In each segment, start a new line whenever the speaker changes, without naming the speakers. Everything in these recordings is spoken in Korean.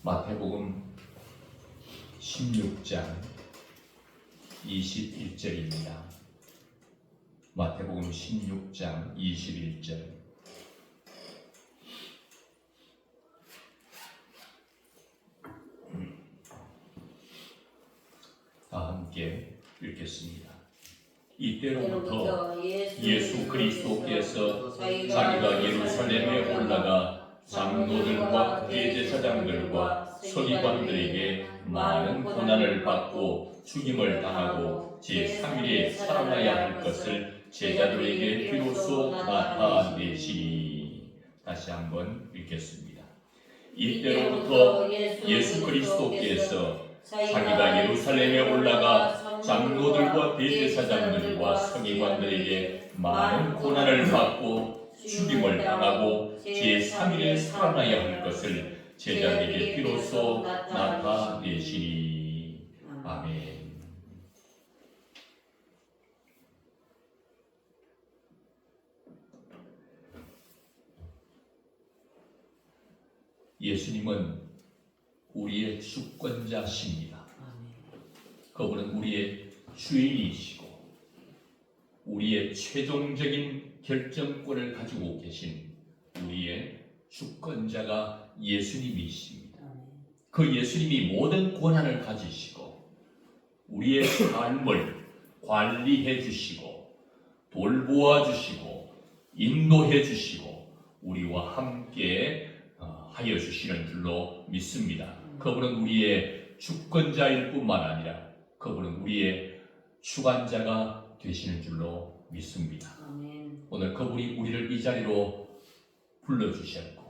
마태복음 16장 21절입니다. 마태복음 16장 21절. 다 함께 읽겠습니다. 이때로부터 예수 그리스도께서 자기가 예루살렘에 올라가 장로들과 대제사장들과 서기관들에게 많은 고난을 받고 죽임을 당하고 제3일에 살아나야 할 것을 제자들에게 비로소 나타내시니. 다시 한번 읽겠습니다. 이때로부터 예수 그리스도께서 자기가 예루살렘에 올라가 장로들과 대제사장들과 서기관들에게 많은 고난을 받고 죽임을 당하고 제3일에 살아나야 할 것을 제자들에게 비로소 나타내시니. 아멘. 예수님은 우리의 주권자십니다. 그분은 우리의 주인이시고 우리의 최종적인 결정권을 가지고 계신 우리의 주권자가 예수님이십니다. 그 예수님이 모든 권한을 가지시고 우리의 삶을 관리해 주시고 돌보아 주시고 인도해 주시고 우리와 함께 하여 주시는 줄로 믿습니다. 그분은 우리의 주권자일 뿐만 아니라 그분은 우리의 주관자가 되시는 줄로 믿습니다. 아멘. 오늘 그분이 우리를 이 자리로 불러주셨고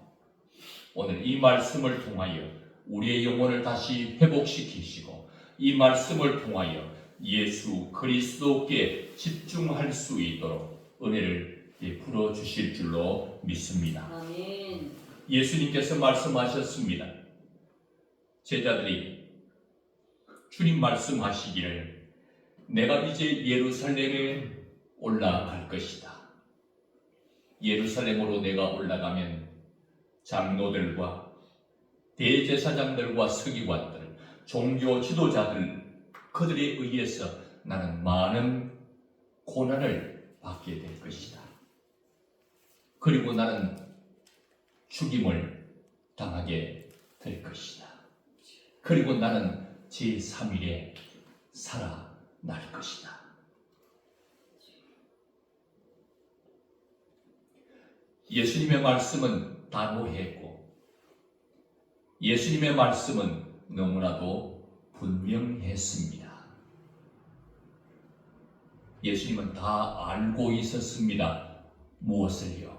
오늘 이 말씀을 통하여 우리의 영혼을 다시 회복시키시고 이 말씀을 통하여 예수 그리스도께 집중할 수 있도록 은혜를 베풀어 주실 줄로 믿습니다. 아멘. 예수님께서 말씀하셨습니다. 제자들이 주님 말씀하시기를 내가 이제 예루살렘에 올라갈 것이다. 예루살렘으로 내가 올라가면 장로들과 대제사장들과 서기관들, 종교 지도자들 그들에 의해서 나는 많은 고난을 받게 될 것이다. 그리고 나는 죽임을 당하게 될 것이다. 그리고 나는 제3일에 살아날 것이다. 예수님의 말씀은 단호했고 예수님의 말씀은 너무나도 분명했습니다. 예수님은 다 알고 있었습니다. 무엇을요?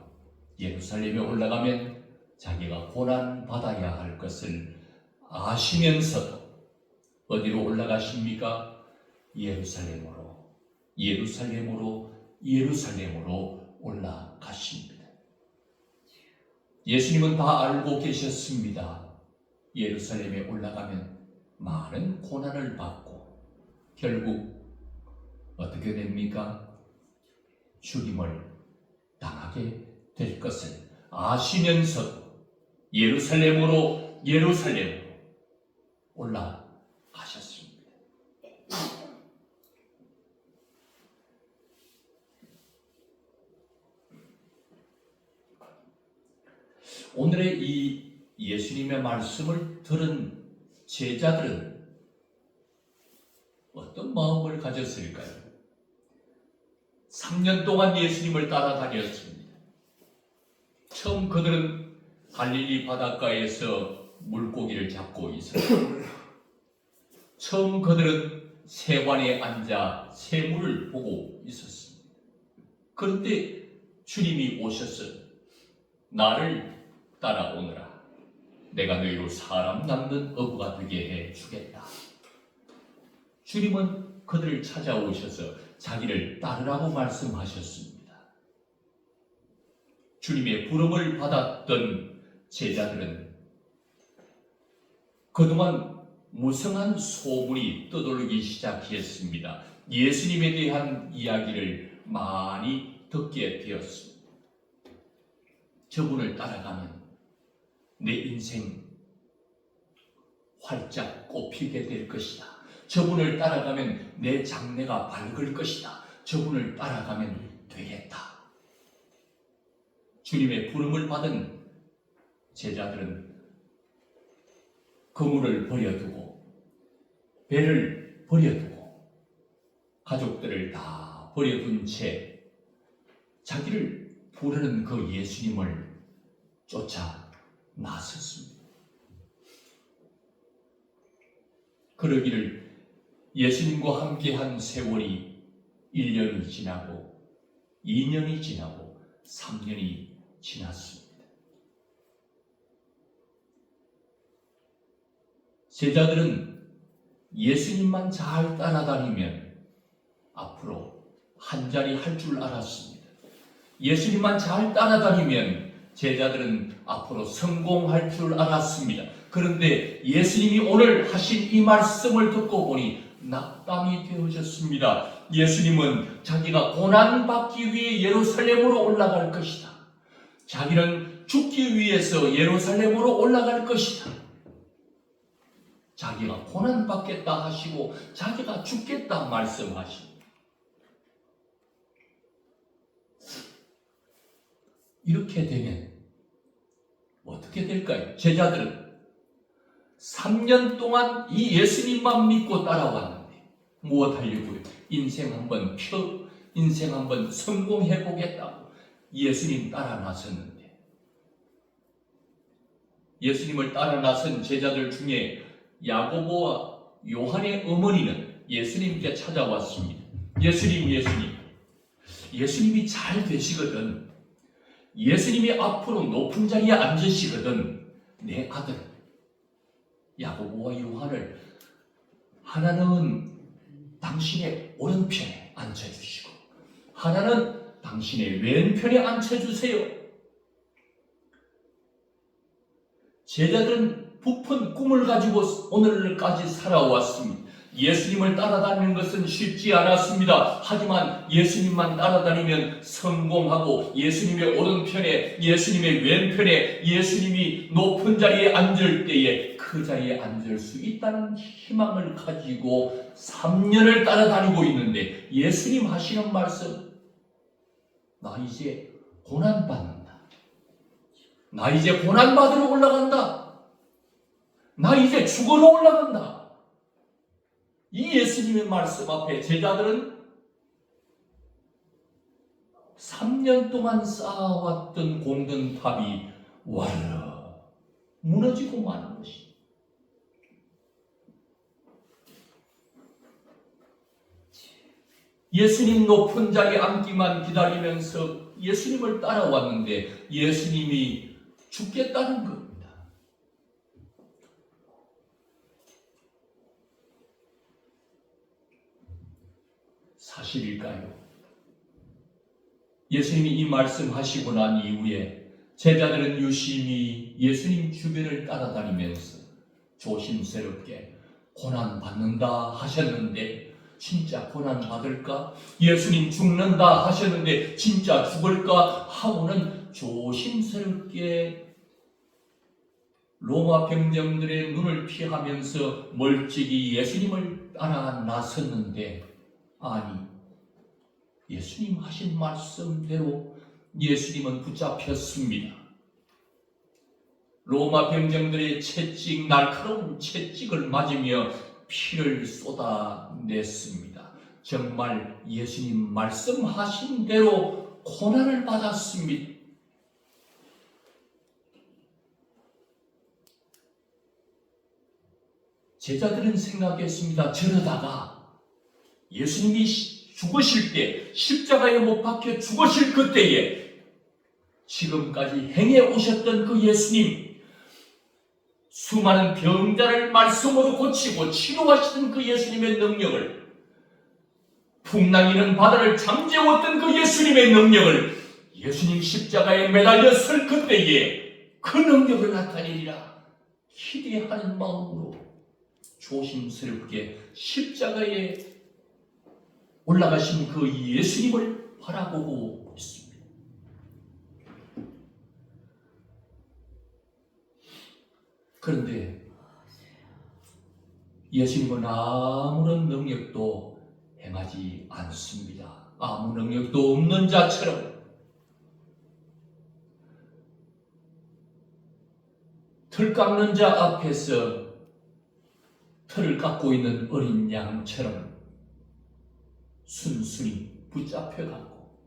예루살렘에 올라가면 자기가 고난받아야 할 것을 아시면서도 어디로 올라가십니까? 예루살렘으로 올라가십니다. 예수님은 다 알고 계셨습니다. 예루살렘에 올라가면 많은 고난을 받고 결국 어떻게 됩니까? 죽임을 당하게 될 것을 아시면서도 예루살렘으로 올라가셨습니다. 오늘의 이 예수님의 말씀을 들은 제자들은 어떤 마음을 가졌을까요? 3년 동안 예수님을 따라다녔습니다. 처음 그들은 갈릴리 바닷가에서 물고기를 잡고 있었습니다. 처음 그들은 세관에 앉아 새물을 보고 있었습니다. 그런데 주님이 오셔서 나를 따라오너라. 내가 너희로 사람 낚는 어부가 되게 해주겠다. 주님은 그들을 찾아오셔서 자기를 따르라고 말씀하셨습니다. 주님의 부름을 받았던 제자들은 그동안 무성한 소문이 떠돌기 시작했습니다. 예수님에 대한 이야기를 많이 듣게 되었습니다. 저분을 따라가면 내 인생 활짝 꽃피게 될 것이다. 저분을 따라가면 내 장래가 밝을 것이다. 저분을 따라가면 되겠다. 주님의 부름을 받은 제자들은 그물을 버려두고 배를 버려두고 가족들을 다 버려둔 채 자기를 부르는 그 예수님을 쫓아 나섰습니다. 그러기를 예수님과 함께한 세월이 1년이 지나고 2년이 지나고 3년이 지났습니다. 제자들은 예수님만 잘 따라다니면 앞으로 한 자리 할 줄 알았습니다. 예수님만 잘 따라다니면 제자들은 앞으로 성공할 줄 알았습니다. 그런데 예수님이 오늘 하신 이 말씀을 듣고 보니 낙담이 되어졌습니다. 예수님은 자기가 고난받기 위해 예루살렘으로 올라갈 것이다. 자기는 죽기 위해서 예루살렘으로 올라갈 것이다. 자기가 고난받겠다 하시고 자기가 죽겠다 말씀하십니다. 이렇게 되면 어떻게 될까요? 제자들은 3년 동안 이 예수님만 믿고 따라왔는데 무엇 하려고요? 인생 한번 성공해 보겠다고 예수님 따라 나섰는데, 예수님을 따라 나선 제자들 중에 야고보와 요한의 어머니는 예수님께 찾아왔습니다. 예수님이 잘 되시거든, 예수님이 앞으로 높은 자리에 앉으시거든, 내 아들 야고보와 요한을 하나는 당신의 오른편에 앉혀주시고 하나는 당신의 왼편에 앉혀주세요. 제자들은 부푼 꿈을 가지고 오늘까지 살아왔습니다. 예수님을 따라다니는 것은 쉽지 않았습니다. 하지만 예수님만 따라다니면 성공하고 예수님의 오른편에, 예수님의 왼편에, 예수님이 높은 자리에 앉을 때에 그 자리에 앉을 수 있다는 희망을 가지고 3년을 따라다니고 있는데 예수님 하시는 말씀, 나 이제 고난받는다. 나 이제 고난받으러 올라간다. 나 이제 죽으러 올라간다. 이 예수님의 말씀 앞에 제자들은 3년 동안 쌓아왔던 공든탑이 와르르 무너지고 마는 것이, 예수님 높은 자리에 앉기만 기다리면서 예수님을 따라왔는데 예수님이 죽겠다는 겁니다. 사실일까요? 예수님이 이 말씀하시고 난 이후에 제자들은 유심히 예수님 주변을 따라다니면서 조심스럽게 고난받는다 하셨는데 진짜 고난받을까? 예수님 죽는다 하셨는데 진짜 죽을까? 하고는 조심스럽게 로마 병정들의 눈을 피하면서 멀찍이 예수님을 따라 나섰는데, 아니, 예수님 하신 말씀대로 예수님은 붙잡혔습니다. 로마 병정들의 채찍, 날카로운 채찍을 맞으며 피를 쏟아냈습니다. 정말 예수님 말씀하신 대로 고난을 받았습니다. 제자들은 생각했습니다. 저러다가 예수님이 죽으실 때, 십자가에 못 박혀 죽으실 그때에 지금까지 행해 오셨던 그 예수님, 수많은 병자를 말씀으로 고치고 치료하시던 그 예수님의 능력을, 풍랑이는 바다를 잠재웠던 그 예수님의 능력을 예수님 십자가에 매달려 설 그때에 그 능력을 나타내리라 기대하는 마음으로 조심스럽게 십자가에 올라가신 그 예수님을 바라보고 있습니다. 그런데 예수님은 아무런 능력도 행하지 않습니다. 아무 능력도 없는 자처럼 털 깎는 자 앞에서 털을 깎고 있는 어린 양처럼 순순히 붙잡혀가고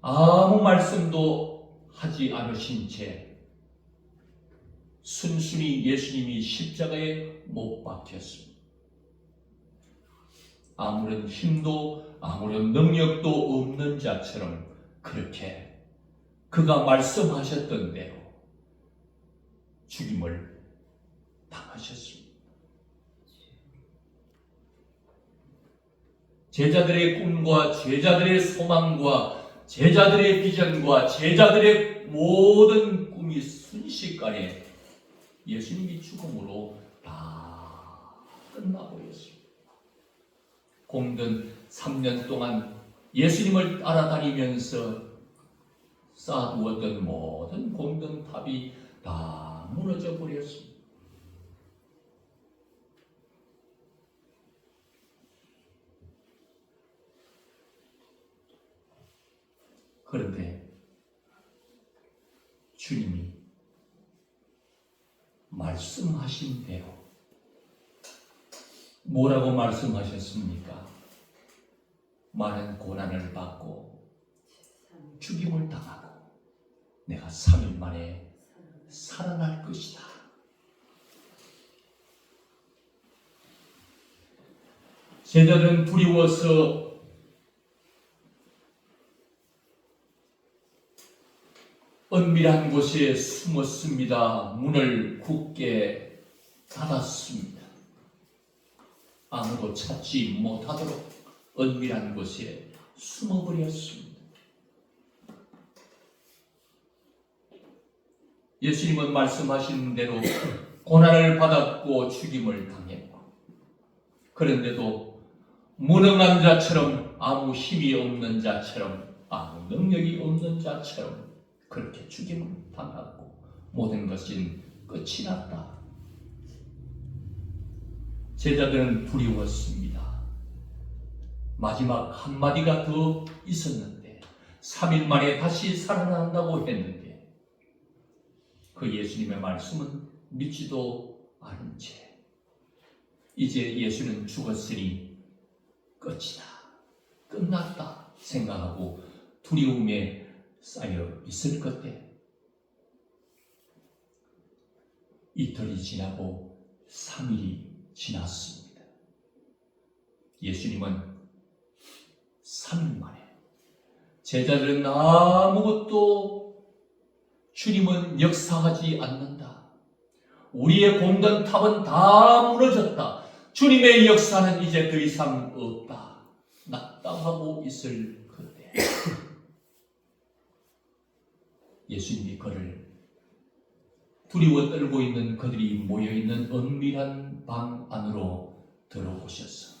아무 말씀도 하지 않으신 채 순순히 예수님이 십자가에 못 박혔습니다. 아무런 힘도 아무런 능력도 없는 자처럼 그렇게 그가 말씀하셨던 대로 죽임을 당하셨습니다. 제자들의 꿈과 제자들의 소망과 제자들의 비전과 제자들의 모든 꿈이 순식간에 예수님이 죽음으로 다 끝나버렸습니다. 공든 3년 동안 예수님을 따라다니면서 쌓아두었던 모든 공든 탑이 다 무너져 버렸습니다. 그런데 주님이 말씀하신 대로 뭐라고 말씀하셨습니까? 많은 고난을 받고 죽임을 당하고 내가 3일 만에 살아날 것이다. 제자들은 두려워서 은밀한 곳에 숨었습니다. 문을 굳게 닫았습니다. 아무도 찾지 못하도록 은밀한 곳에 숨어버렸습니다. 예수님은 말씀하신 대로 고난을 받았고 죽임을 당했고 그런데도 무능한 자처럼 아무 힘이 없는 자처럼 아무 능력이 없는 자처럼 그렇게 죽임을 당하고 모든 것은 끝이 났다. 제자들은 두려웠습니다. 마지막 한마디가 더 있었는데 3일 만에 다시 살아난다고 했는데 그 예수님의 말씀은 믿지도 않은 채 이제 예수는 죽었으니 끝이다, 끝났다 생각하고 두려움에 쌓여 있을 것에 이틀이 지나고 3일이 지났습니다. 예수님은 3일 만에 제자들은 아무것도 주님은 역사하지 않는다. 우리의 공던 탑은 다 무너졌다. 주님의 역사는 이제 더 이상 없다. 낙담하고 있을 그때 예수님이 그를 두려워 떨고 있는 그들이 모여있는 은밀한 방 안으로 들어오셔서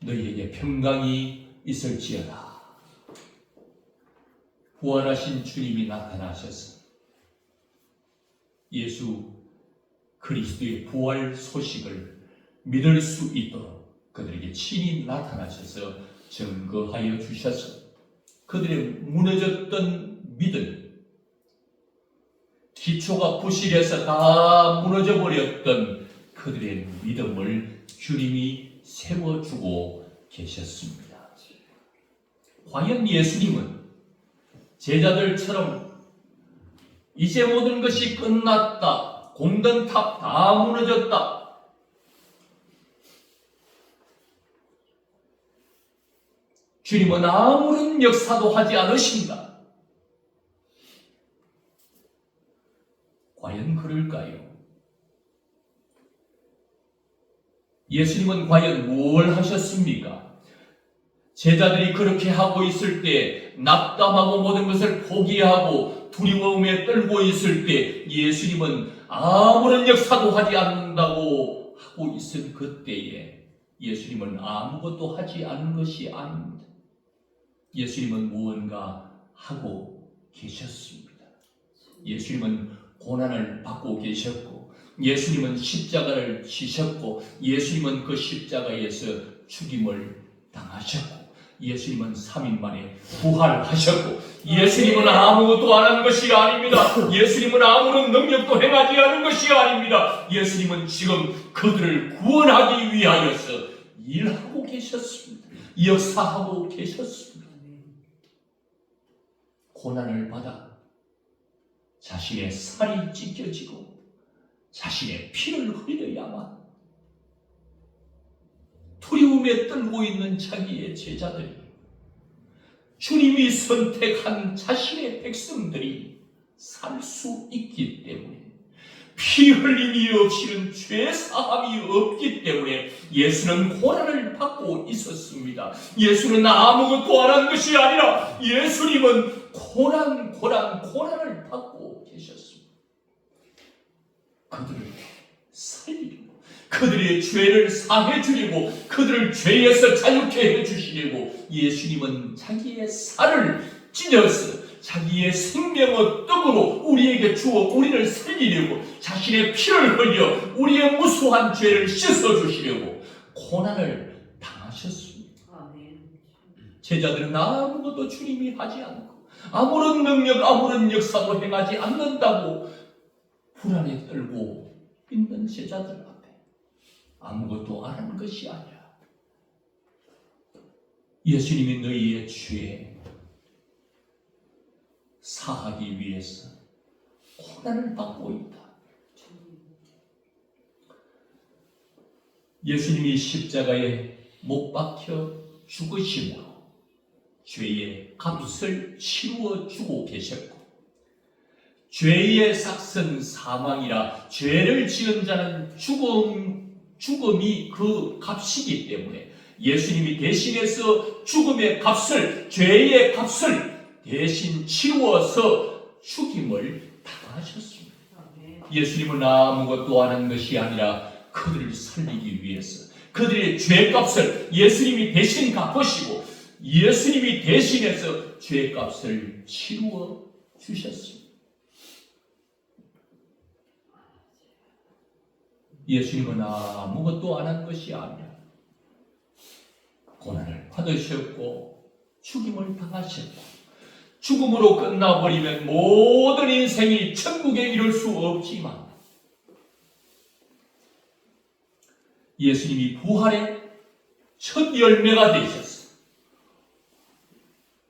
너희에게 평강이 있을지어다. 부활하신 주님이 나타나셔서 예수 그리스도의 부활 소식을 믿을 수 있도록 그들에게 친히 나타나셔서 증거하여 주셔서 그들의 무너졌던 믿음, 기초가 부실해서 다 무너져 버렸던 그들의 믿음을 주님이 세워주고 계셨습니다. 과연 예수님은 제자들처럼 이제 모든 것이 끝났다, 공던 탑 다 무너졌다, 주님은 아무런 역사도 하지 않으신다. 과연 그럴까요? 예수님은 과연 뭘 하셨습니까? 제자들이 그렇게 하고 있을 때, 낙담하고 모든 것을 포기하고 두려움에 떨고 있을 때 예수님은 아무런 역사도 하지 않는다고 하고 있을 그때에 예수님은 아무것도 하지 않은 것이 아닙니다. 예수님은 무언가 하고 계셨습니다. 예수님은 고난을 받고 계셨고 예수님은 십자가를 지셨고 예수님은 그 십자가에서 죽임을 당하셨고 예수님은 3일 만에 부활하셨고 예수님은 아무것도 안 한 것이 아닙니다. 예수님은 아무런 능력도 행하지 않은 것이 아닙니다. 예수님은 지금 그들을 구원하기 위하여서 일하고 계셨습니다. 역사하고 계셨습니다. 고난을 받아 자신의 살이 찢겨지고 자신의 피를 흘려야만 두려움에 떨고 있는 자기의 제자들이 주님이 선택한 자신의 백성들이 살 수 있기 때문에 피 흘림이 없이는 죄 사함이 없기 때문에 예수는 고난을 받고 있었습니다. 예수는 아무것도 안 한 것이 아니라 예수님은 고난을 받고 계셨습니다. 그들을 살리려고 그들의 죄를 사해 주려고 그들을 죄에서 자유케 해주시려고 예수님은 자기의 살을 찢어서 자기의 생명의 떡으로 우리에게 주어 우리를 살리려고 자신의 피를 흘려 우리의 무수한 죄를 씻어주시려고 고난을 당하셨습니다. 제자들은 아무것도 주님이 하지 않고 아무런 능력 아무런 역사도 행하지 않는다고 불안에 떨고 있는 제자들 앞에 아무것도 안 한 것이 아니라 예수님이 너희의 죄 사하기 위해서 고난을 받고 있다. 예수님이 십자가에 못 박혀 죽으심으로 죄의 값을 치루어 주고 계셨고 죄의 삭은 사망이라 죄를 지은 자는 죽음이 그 값이기 때문에 예수님이 대신해서 죽음의 값을 죄의 값을 대신 치루어서 죽임을 당하셨습니다. 예수님은 아무것도 안 한 것이 아니라 그들을 살리기 위해서 그들의 죄값을 예수님이 대신 갚으시고 예수님이 대신해서 죄값을 치루어 주셨습니다. 예수님은 아무것도 안 한 것이 아니라 고난을 받으셨고 죽임을 당하셨고 죽음으로 끝나버리면 모든 인생이 천국에 이를 수 없지만 예수님이 부활의 첫 열매가 되셨어.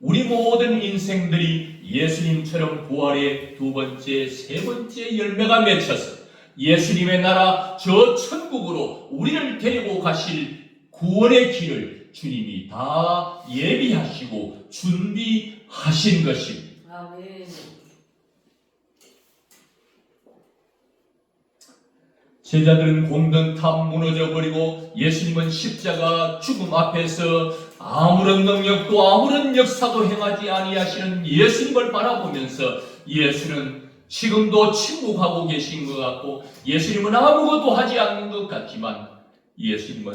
우리 모든 인생들이 예수님처럼 부활의 두 번째, 세 번째 열매가 맺혀서 예수님의 나라 저 천국으로 우리를 데리고 가실 구원의 길을 주님이 다 예비하시고 준비하신 것입니다.
아멘.
제자들은 공든탑 무너져버리고 예수님은 십자가 죽음 앞에서 아무런 능력도 아무런 역사도 행하지 아니하시는 예수님을 바라보면서 예수는 지금도 침묵하고 계신 것 같고 예수님은 아무것도 하지 않는 것 같지만 예수님은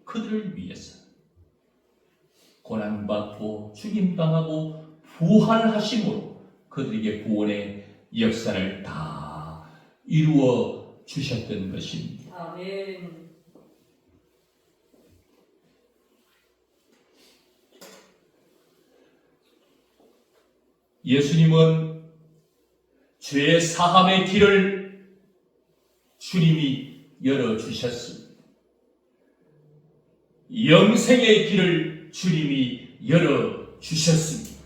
그들을 위해서 고난받고 죽임당하고 부활하심으로 그들에게 구원의 역사를 다 이루어 주셨던 것입니다.
아멘.
예수님은 죄 사함의 길을 주님이 열어주셨습니다. 영생의 길을 주님이 열어주셨습니다.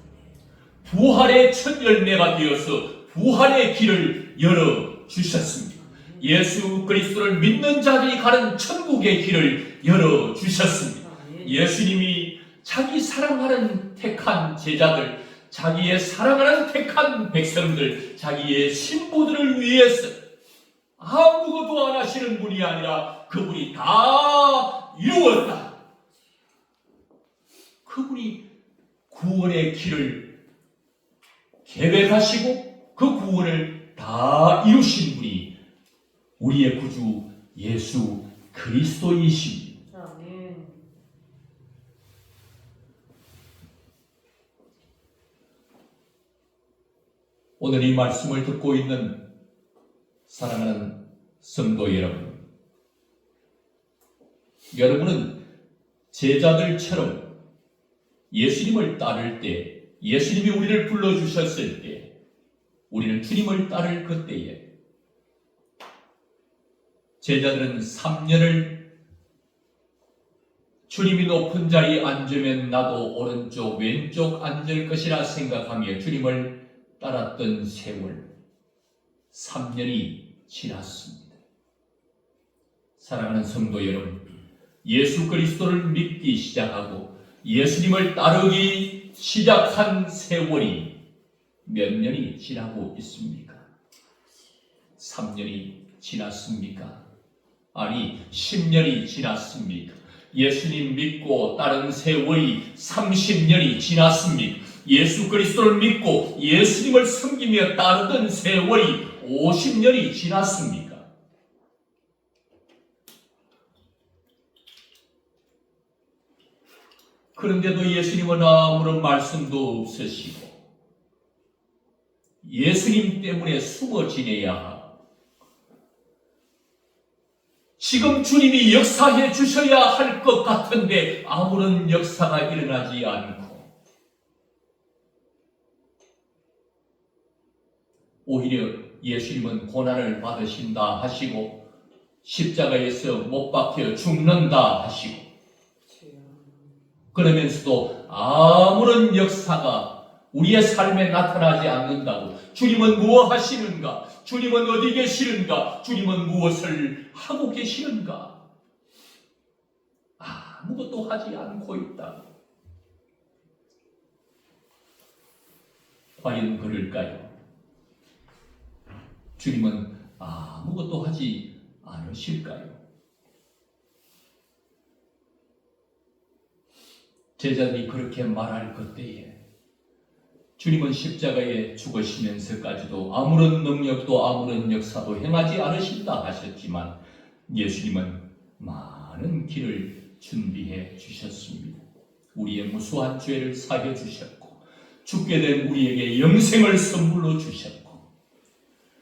부활의 첫 열매가 되어서 부활의 길을 열어주셨습니다. 예수 그리스도를 믿는 자들이 가는 천국의 길을 열어주셨습니다. 예수님이 자기 사랑하는 택한 제자들, 자기의 사랑하는 택한 백성들, 자기의 신부들을 위해서 아무것도 안 하시는 분이 아니라 그분이 다 이루었다. 그분이 구원의 길을 계획하시고 그 구원을 다 이루신 분이 우리의 구주 예수 그리스도이십니다.
아멘.
오늘 이 말씀을 듣고 있는 사랑하는 성도 여러분, 여러분은 제자들처럼 예수님을 따를 때, 예수님이 우리를 불러주셨을 때, 우리는 주님을 따를 그때에 제자들은 3년을 주님이 높은 자리에 앉으면 나도 오른쪽 왼쪽 앉을 것이라 생각하며 주님을 따랐던 세월 3년이 지났습니다. 사랑하는 성도 여러분, 예수 그리스도를 믿기 시작하고 예수님을 따르기 시작한 세월이 몇 년이 지나고 있습니까? 3년이 지났습니까? 아니, 10년이 지났습니까? 예수님 믿고 따른 세월이 30년이 지났습니까? 예수 그리스도를 믿고 예수님을 섬기며 따르던 세월이 50년이 지났습니까? 그런데도 예수님은 아무런 말씀도 없으시고 예수님 때문에 숨어 지내야 하고 지금 주님이 역사해 주셔야 할 것 같은데 아무런 역사가 일어나지 않고 오히려 예수님은 고난을 받으신다 하시고 십자가에서 못 박혀 죽는다 하시고 그러면서도 아무런 역사가 우리의 삶에 나타나지 않는다고 주님은 무엇 하시는가? 주님은 어디 계시는가? 주님은 무엇을 하고 계시는가? 아무것도 하지 않고 있다고. 과연 그럴까요? 주님은 아무것도 하지 않으실까요? 제자들이 그렇게 말할 그때에 주님은 십자가에 죽으시면서까지도 아무런 능력도 아무런 역사도 행하지 않으신다 하셨지만 예수님은 많은 길을 준비해 주셨습니다. 우리의 무수한 죄를 사해 주셨고 죽게 된 우리에게 영생을 선물로 주셨고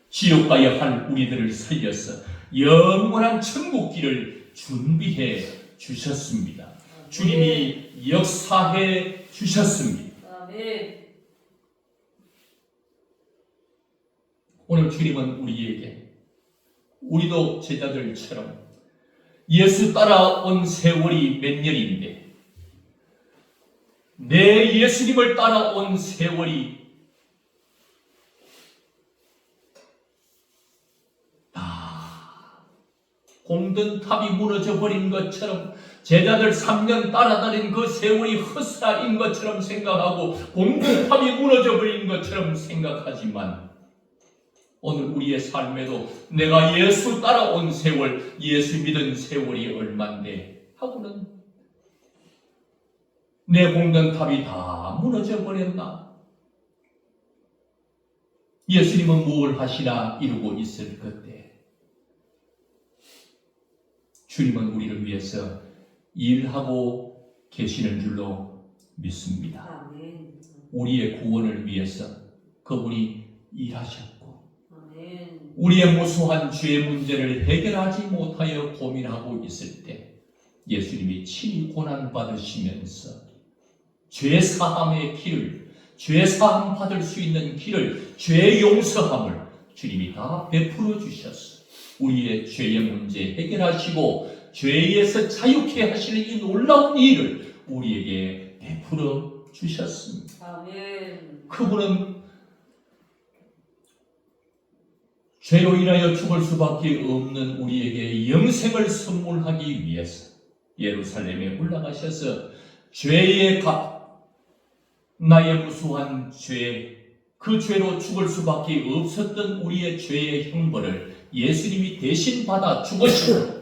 지옥 가야 할 우리들을 살려서 영원한 천국 길을 준비해 주셨습니다. 주님이 역사해 주셨습니다.
아멘.
오늘 주님은 우리에게 우리도 제자들처럼 예수 따라온 세월이 몇 년인데 내 예수님을 따라온 세월이 다 공든탑이 무너져 버린 것처럼 제자들 3년 따라다닌 그 세월이 헛살인 것처럼 생각하고 공든탑이 무너져 버린 것처럼 생각하지만 오늘 우리의 삶에도 내가 예수 따라온 세월, 예수 믿은 세월이 얼만데 하고는 내 공든탑이 다 무너져 버렸나? 예수님은 무엇을 하시나 이러고 있을 그때 주님은 우리를 위해서 일하고 계시는 줄로 믿습니다.
아멘.
우리의 구원을 위해서 그분이 일하셨고
아멘.
우리의 무수한 죄 문제를 해결하지 못하여 고민하고 있을 때 예수님이 친히 고난받으시면서 죄 사함의 길을, 죄 사함 받을 수 있는 길을, 죄 용서함을 주님이 다 베풀어 주셨어. 우리의 죄의 문제 해결하시고 죄에서 자유케 하시는 이 놀라운 일을 우리에게 베풀어 주셨습니다.
아멘.
그분은 죄로 인하여 죽을 수밖에 없는 우리에게 영생을 선물하기 위해서 예루살렘에 올라가셔서 죄의 값, 나의 무수한 죄, 그 죄로 죽을 수밖에 없었던 우리의 죄의 형벌을 예수님이 대신 받아 죽으시고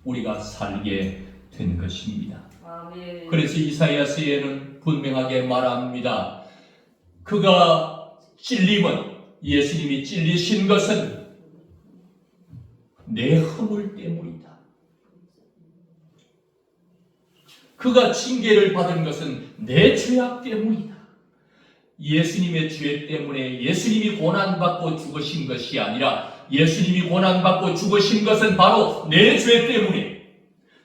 우리가 살게 된 것입니다.
아멘.
그래서 이사야서에는 분명하게 말합니다. 그가 찔림은 예수님이 찔리신 것은 내 허물 때문이다. 그가 징계를 받은 것은 내 죄악 때문이다. 예수님의 죄 때문에 예수님이 고난받고 죽으신 것이 아니라 예수님이 고난받고 죽으신 것은 바로 내 죄 때문에,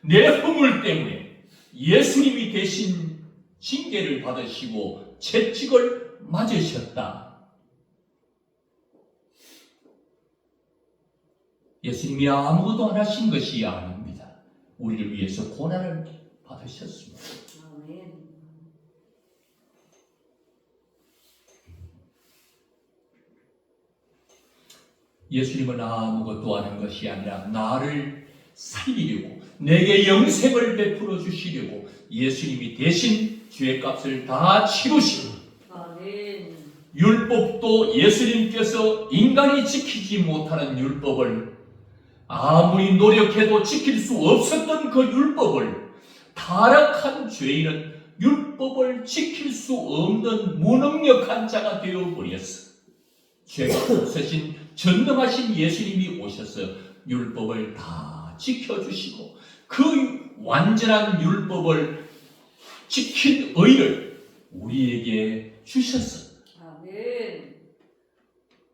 내 허물 때문에 예수님이 대신 징계를 받으시고 채찍을 맞으셨다. 예수님이 아무것도 안 하신 것이 아닙니다. 우리를 위해서 고난을 받으셨습니다.
아멘.
예수님은 아무것도 하는 것이 아니라 나를 살리려고, 내게 영생을 베풀어 주시려고 예수님이 대신 죄값을 다 치르시고,
아멘.
율법도 예수님께서 인간이 지키지 못하는 율법을, 아무리 노력해도 지킬 수 없었던 그 율법을, 타락한 죄인은 율법을 지킬 수 없는 무능력한 자가 되어버렸어. 죄가 없으신 전능하신 예수님이 오셔서 율법을 다 지켜주시고 그 완전한 율법을 지킨 의를 우리에게 주셨어.
아멘.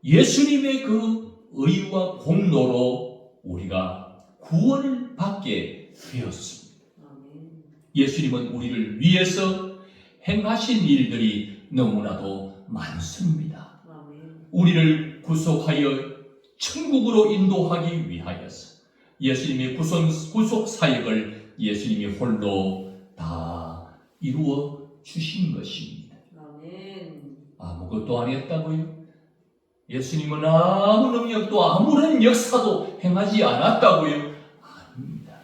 예수님의 그 의와 공로로 우리가 구원을 받게 되었습니다.
아멘.
예수님은 우리를 위해서 행하신 일들이 너무나도 많습니다.
아멘.
우리를 구속하여 천국으로 인도하기 위하여서 예수님의 구속 사역을 예수님이 홀로 다 이루어 주신 것입니다.
아멘.
아무것도 안 했다고요? 예수님은 아무 능력도 아무런 역사도 행하지 않았다고요? 아닙니다.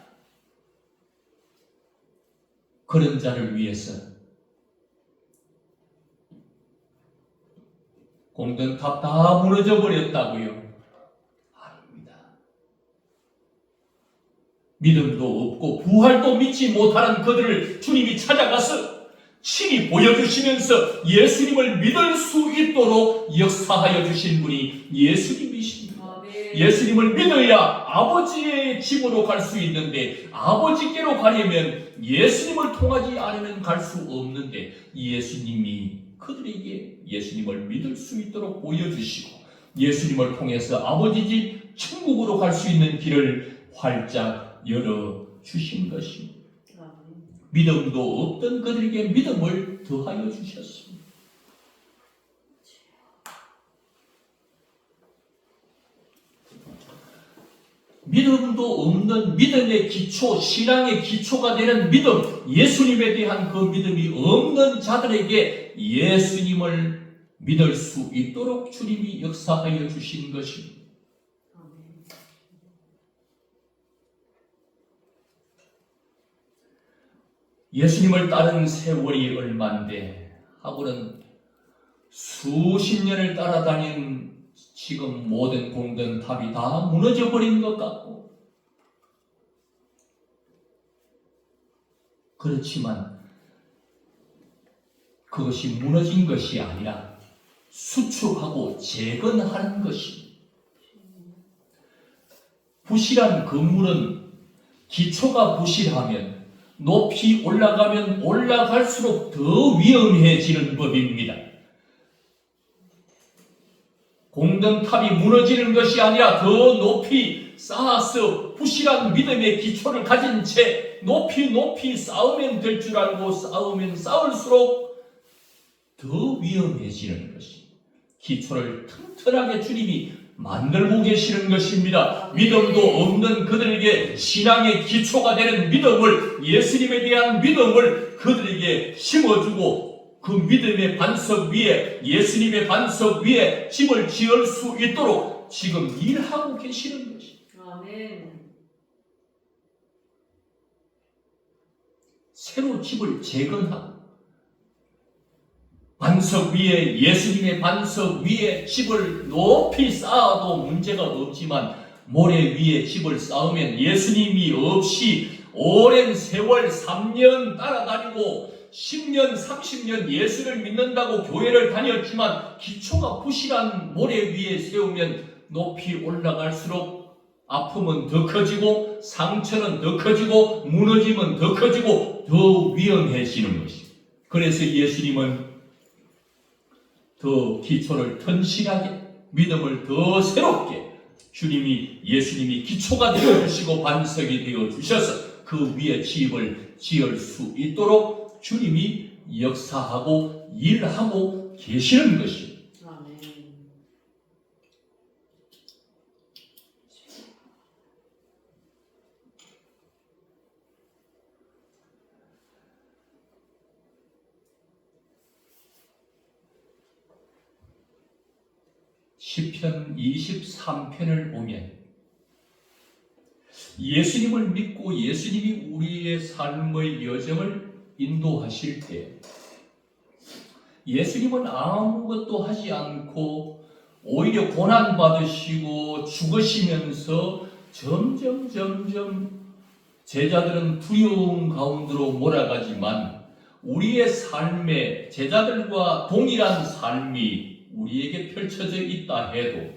그런 자를 위해서 공든탑 다 무너져 버렸다고요? 아닙니다. 믿음도 없고 부활도 믿지 못하는 그들을 주님이 찾아가서 친히 보여주시면서 예수님을 믿을 수 있도록 역사하여 주신 분이 예수님이십니다.
아멘.
예수님을 믿어야 아버지의 집으로 갈 수 있는데, 아버지께로 가려면 예수님을 통하지 않으면 갈 수 없는데, 예수님이 그들에게 예수님을 믿을 수 있도록 보여주시고 예수님을 통해서 아버지 집 천국으로 갈 수 있는 길을 활짝 열어주신 것입니다.
아멘.
믿음도 없던 그들에게 믿음을 더하여 주셨습니다. 믿음도 없는 믿음의 기초, 신앙의 기초가 되는 믿음, 예수님에 대한 그 믿음이 없는 자들에게 예수님을 믿을 수 있도록 주님이 역사하여 주신 것입니다.
아멘.
예수님을 따른 세월이 얼마인데 하고는 수십 년을 따라다닌 지금 모든 공든탑이 다 무너져 버린 것 같고, 그렇지만 그것이 무너진 것이 아니라 수축하고 재건하는 것입니다. 부실한 건물은 기초가 부실하면 높이 올라가면 올라갈수록 더 위험해지는 법입니다. 공든탑이 무너지는 것이 아니라 더 높이 쌓아서 부실한 믿음의 기초를 가진 채 높이 쌓으면 될 줄 알고 쌓으면 쌓을수록 더 위험해지는 것입니다. 기초를 튼튼하게 주님이 만들고 계시는 것입니다. 믿음도 없는 그들에게 신앙의 기초가 되는 믿음을, 예수님에 대한 믿음을 그들에게 심어주고 그 믿음의 반석 위에, 예수님의 반석 위에 집을 지을 수 있도록 지금 일하고 계시는 것입니다.
아멘.
새로 집을 재건하고 반석 위에, 예수님의 반석 위에 집을 높이 쌓아도 문제가 없지만 모래 위에 집을 쌓으면 예수님이 없이 오랜 세월 3년 따라다니고 10년, 30년 예수를 믿는다고 교회를 다녔지만 기초가 부실한 모래 위에 세우면 높이 올라갈수록 아픔은 더 커지고 상처는 더 커지고 무너짐은 더 커지고 더 위험해지는 것입니다. 그래서 예수님은 더 기초를 튼실하게, 믿음을 더 새롭게 주님이, 예수님이 기초가 되어주시고 반석이 되어주셔서 그 위에 집을 지을 수 있도록 주님이 역사하고 일하고 계시는 것입니다.
아멘.
10편 23편을 보면 예수님을 믿고 예수님이 우리의 삶의 여정을 인도하실 때 예수님은 아무것도 하지 않고 오히려 고난받으시고 죽으시면서 점점 제자들은 두려움 가운데로 몰아가지만 우리의 삶에 제자들과 동일한 삶이 우리에게 펼쳐져 있다 해도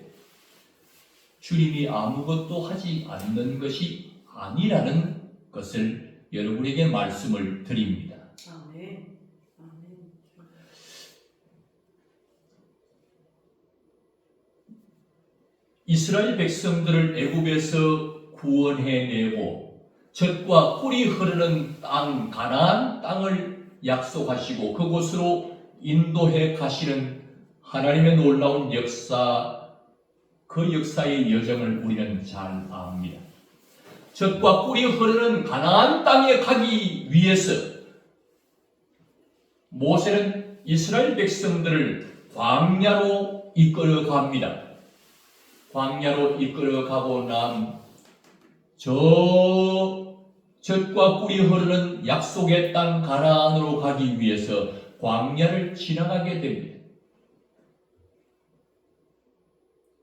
주님이 아무것도 하지 않는 것이 아니라는 것을 여러분에게 말씀을 드립니다.
아멘. 아멘.
이스라엘 백성들을 애굽에서 구원해내고 젖과 꿀이 흐르는 땅 가나안 땅을 약속하시고 그곳으로 인도해 가시는 하나님의 놀라운 역사, 그 역사의 여정을 우리는 잘 압니다. 젖과 꿀이 흐르는 가나안 땅에 가기 위해서 모세는 이스라엘 백성들을 광야로 이끌어갑니다. 광야로 이끌어가고 난 젖과 꿀이 흐르는 약속의 땅 가나안으로 가기 위해서 광야를 지나가게 됩니다.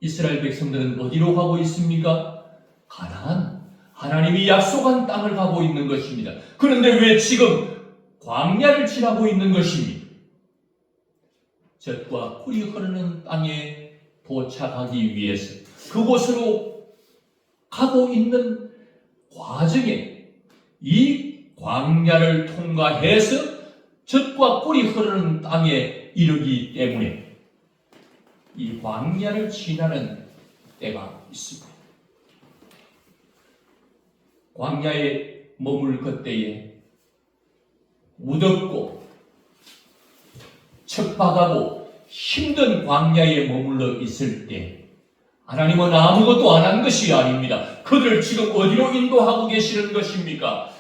이스라엘 백성들은 어디로 가고 있습니까? 가나안, 하나님이 약속한 땅을 가고 있는 것입니다. 그런데 왜 지금 광야를 지나고 있는 것입니까? 젖과 꿀이 흐르는 땅에 도착하기 위해서 그곳으로 가고 있는 과정에 이 광야를 통과해서 젖과 꿀이 흐르는 땅에 이르기 때문에 이 광야를 지나는 때가 있습니다. 광야에 머물 그때에 무덥고 척박하고 힘든 광야에 머물러 있을 때 하나님은 아무것도 안 한 것이 아닙니다. 그들을 지금 어디로 인도하고 계시는 것입니까?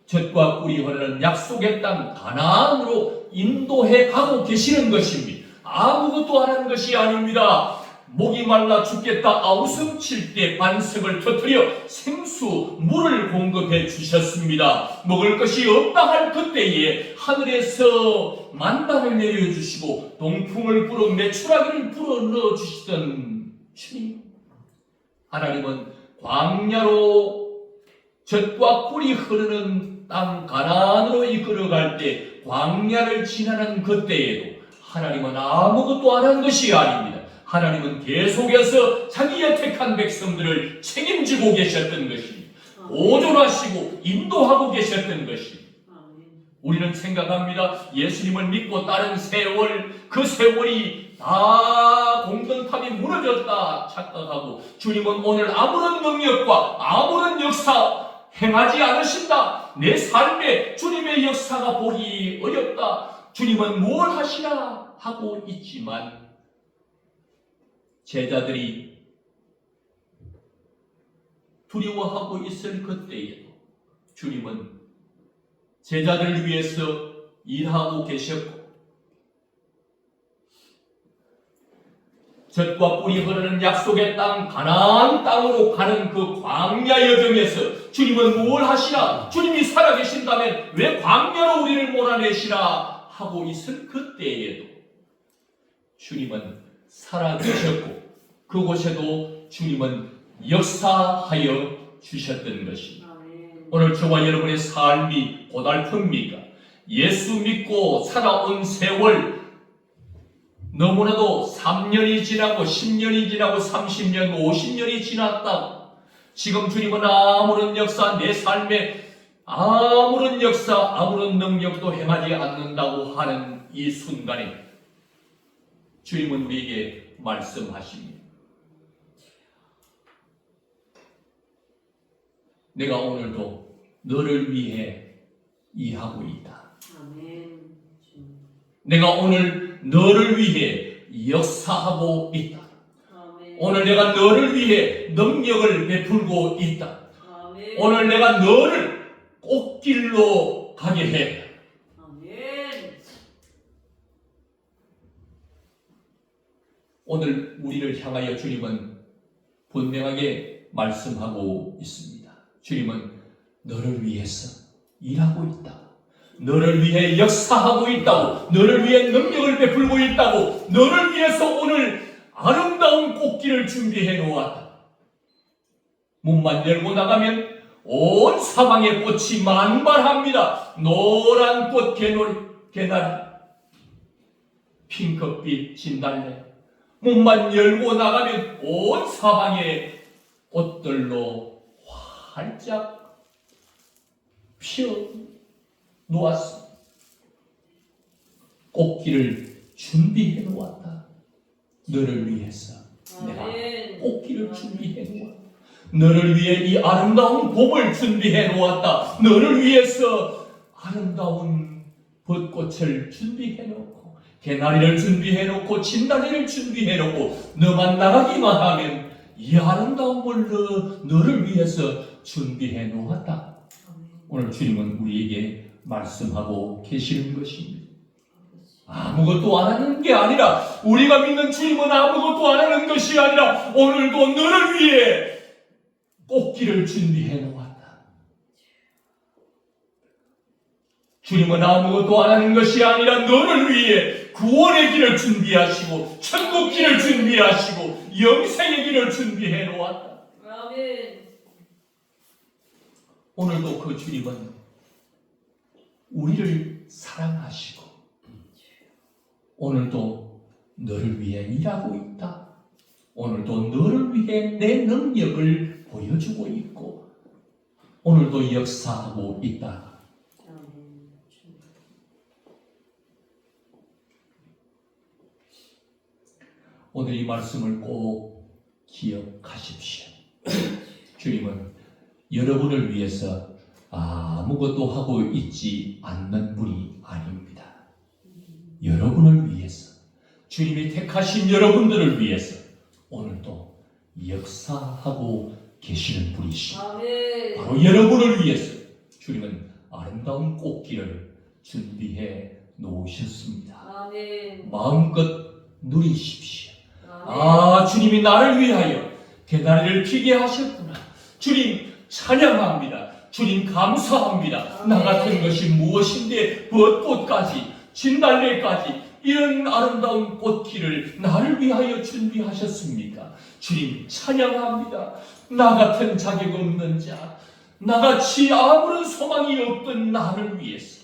젖과 꿀이 흐르는 약속의 땅 가나안으로 인도해 가고 계시는 것입니다. 아무것도 안 한 것이 아닙니다. 목이 말라 죽겠다 아우성칠 때 반석을 터뜨려 생수, 물을 공급해 주셨습니다. 먹을 것이 없다 할 그때에 하늘에서 만나를 내려주시고 동풍을 불어 메추라기를 불어 넣어주시던 주님, 하나님은 광야로 젖과 꿀이 흐르는 땅 가나안으로 이끌어갈 때 광야를 지나는 그때에도 하나님은 아무것도 안 한 것이 아닙니다. 하나님은 계속해서 자기의 택한 백성들을 책임지고 계셨던 것입니다. 오존하시고 인도하고 계셨던 것입니다. 우리는 생각합니다. 예수님을 믿고 따른 세월, 그 세월이 다 공동탑이 무너졌다 착각하고 주님은 오늘 아무런 능력과 아무런 역사 행하지 않으신다. 내 삶에 주님의 역사가 보기 어렵다. 주님은 뭘 하시나 하고 있지만 제자들이 두려워하고 있을 그때에도 주님은 제자들을 위해서 일하고 계셨고 젖과 꿀이 흐르는 약속의 땅 가나안 땅으로 가는 그 광야 여정에서 주님은 뭘 하시나? 주님이 살아계신다면 왜 광야로 우리를 몰아내시나 하고 있을 그때에도 주님은 살아계셨고 그곳에도 주님은 역사하여 주셨던 것입니다. 오늘 저와 여러분의 삶이 고달픕니까? 예수 믿고 살아온 세월 너무나도 3년이 지나고 10년이 지나고 30년, 50년이 지났다. 지금 주님은 아무런 역사, 내 삶에 아무런 역사, 아무런 능력도 행하지 않는다고 하는 이 순간에 주님은 우리에게 말씀하십니다. 내가 오늘도 너를 위해 일하고 있다.
아멘. 주님.
내가 오늘 너를 위해 역사하고 있다.
아멘.
오늘 내가 너를 위해 능력을 베풀고 있다.
아멘.
오늘 내가 너를 꽃길로 가게 해.
아멘.
오늘 우리를 향하여 주님은 분명하게 말씀하고 있습니다. 주님은 너를 위해서 일하고 있다. 너를 위해 역사하고 있다고. 너를 위해 능력을 베풀고 있다고. 너를 위해서 오늘 아름다운 꽃길을 준비해 놓았다. 문만 열고 나가면 온 사방에 꽃이 만발합니다. 노란 꽃 개나리, 핑크빛 진달래. 문만 열고 나가면 온 사방에 꽃들로 활짝 피어 놓았어. 꽃길을 준비해 놓았다. 너를 위해서 내가
아멘.
꽃길을 준비해 놓았다. 너를 위해 이 아름다운 봄을 준비해 놓았다. 너를 위해서 아름다운 벚꽃을 준비해 놓고 개나리를 준비해 놓고 진달래를 준비해 놓고 너만 나가기만 하면 이 아름다운 걸 너를 위해서 준비해 놓았다. 오늘 주님은 우리에게 말씀하고 계시는 것입니다. 아무것도 안 하는 게 아니라, 우리가 믿는 주님은 아무것도 안 하는 것이 아니라 오늘도 너를 위해 꽃길을 준비해 놓았다. 주님은 아무것도 안 하는 것이 아니라 너를 위해 구원의 길을 준비하시고 천국 길을 준비하시고 영생의 길을 준비해 놓았다.
아멘.
오늘도 그 주님은 우리를 사랑하시고 오늘도 너를 위해 일하고 있다. 오늘도 너를 위해 내 능력을 보여주고 있고 오늘도 역사하고 있다.
아멘. 주님.
오늘 이 말씀을 꼭 기억하십시오. 주님은 여러분을 위해서 아무것도 하고 있지 않는 분이 아닙니다. 여러분을 위해서, 주님이 택하신 여러분들을 위해서 오늘도 역사하고 계시는 분이십니다.
아멘.
바로 여러분을 위해서 주님은 아름다운 꽃길을 준비해 놓으셨습니다.
아멘.
마음껏 누리십시오.
아멘.
주님이 나를 위하여 개나리를 피게 하셨구나. 주님 찬양합니다. 주님 감사합니다. 나 같은 것이 무엇인데 벚꽃까지 진달래까지 이런 아름다운 꽃길을 나를 위하여 준비하셨습니까? 주님 찬양합니다. 나 같은 자격 없는 자, 나같이 아무런 소망이 없던 나를 위해서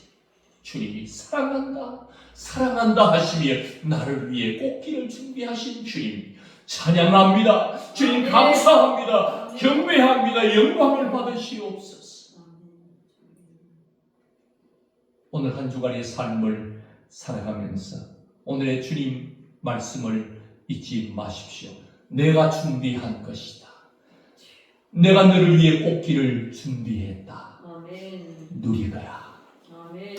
주님이 사랑한다, 사랑한다 하시며 나를 위해 꽃길을 준비하신 주님 찬양합니다. 주님 감사합니다. 경배합니다. 영광을 받으시옵소서. 오늘 한 주간의 삶을 살아가면서 오늘의 주님 말씀을 잊지 마십시오. 내가 준비한 것이다. 내가 너를 위해 꽃길을 준비했다.
아멘.
누리거라.
아멘.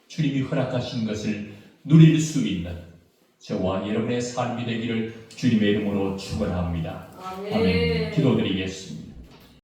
주님이 허락하신 것을 누릴 수 있는 저와 여러분의 삶이 되기를 주님의 이름으로 축원합니다. 아멘. 기도드리겠습니다.